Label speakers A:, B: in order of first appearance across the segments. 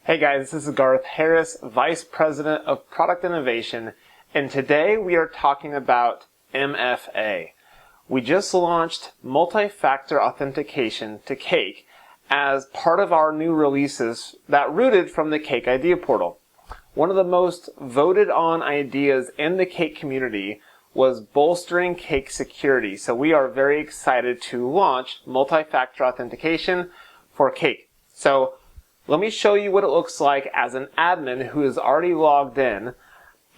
A: Hey guys, this is Garth Harris, Vice President of Product Innovation, and today we are talking about MFA. We just launched Multi-Factor Authentication to Cake as part of our new releases that rooted from the Cake Idea Portal. One of the most voted on ideas in the Cake community was bolstering Cake security, so we are very excited to launch Multi-Factor Authentication for Cake. So let me show you what it looks like as an admin who is already logged in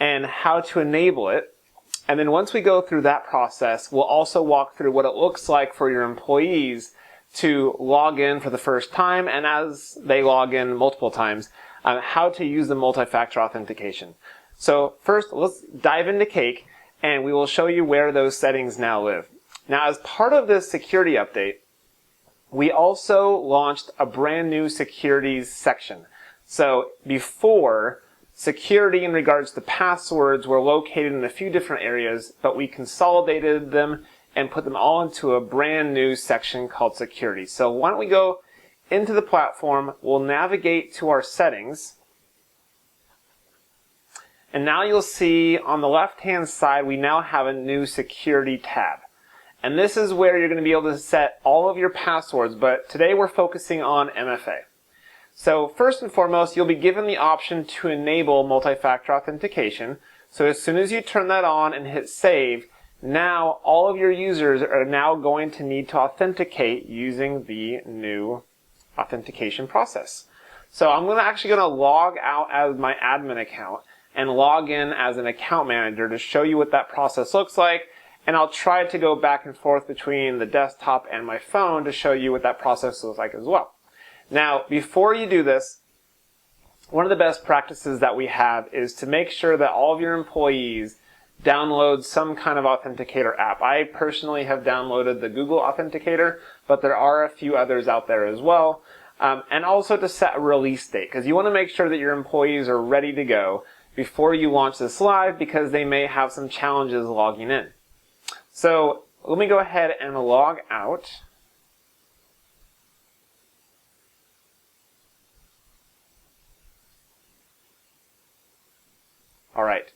A: and how to enable it. And then once we go through that process, we'll also walk through what it looks like for your employees to log in for the first time, and as they log in multiple times, how to use the multi-factor authentication. So first, let's dive into Cake, and we will show you where those settings now live. Now, as part of this security update, we also launched a brand new securities section. So before, security in regards to passwords were located in a few different areas, but we consolidated them and put them all into a brand new section called security. So why don't we go into the platform, we'll navigate to our settings, and now you'll see on the left-hand side we now have a new security tab. And this is where you're going to be able to set all of your passwords, but today we're focusing on MFA. So first and foremost, you'll be given the option to enable multi-factor authentication. So as soon as you turn that on and hit save, now all of your users are now going to need to authenticate using the new authentication process. So I'm actually going to log out as my admin account and log in as an account manager to show you what that process looks like. And I'll try to go back and forth between the desktop and my phone to show you what that process looks like as well. Now, before you do this, one of the best practices that we have is to make sure that all of your employees download some kind of authenticator app. I personally have downloaded the Google Authenticator, but there are a few others out there as well. And also to set a release date, because you want to make sure that your employees are ready to go before you launch this live, because they may have some challenges logging in. So let me go ahead and log out. All right,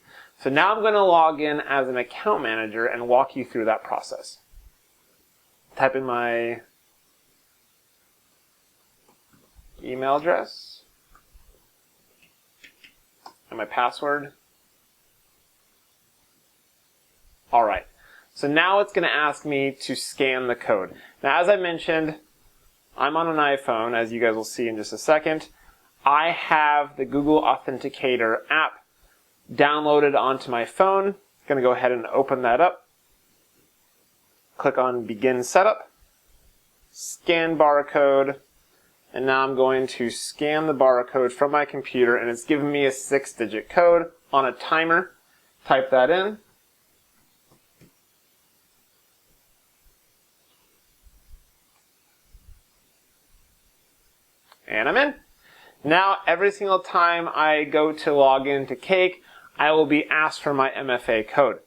A: so now I'm going to log in as an account manager and walk you through that process. Type in my email address and my password. All right. So now it's going to ask me to scan the code. Now, as I mentioned, I'm on an iPhone, as you guys will see in just a second. I have the Google Authenticator app downloaded onto my phone. I'm going to go ahead and open that up. Click on Begin Setup. Scan barcode. And now I'm going to scan the barcode from my computer, and it's giving me a 6-digit code on a timer. Type that in. And I'm in. Now, every single time I go to log into Cake, I will be asked for my MFA code.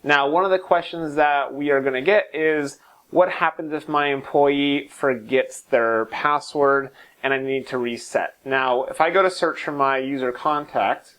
A: Now, one of the questions that we are going to get is, what happens if my employee forgets their password and I need to reset? Now, if I go to search for my user contact,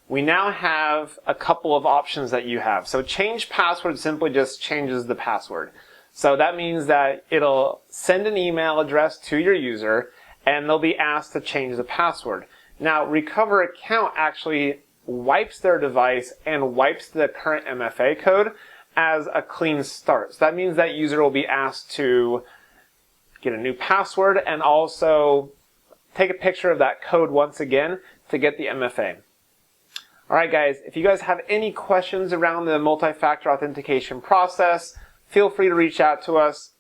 A: we now have a couple of options that you have. So change password simply just changes the password. So that means that it'll send an email address to your user and they'll be asked to change the password. Now, recover account actually wipes their device and wipes the current MFA code as a clean start. So that means that user will be asked to get a new password and also take a picture of that code once again to get the MFA. Alright guys, if you guys have any questions around the multi-factor authentication process, feel free to reach out to us,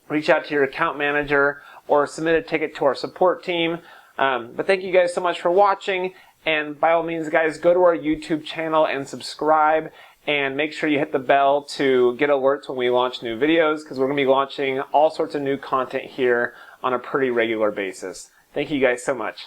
A: reach out to your account manager, or submit a ticket to our support team. But thank you guys so much for watching, and by all means guys, go to our YouTube channel and subscribe, and make sure you hit the bell to get alerts when we launch new videos, because we're going to be launching all sorts of new content here on a pretty regular basis. Thank you guys so much.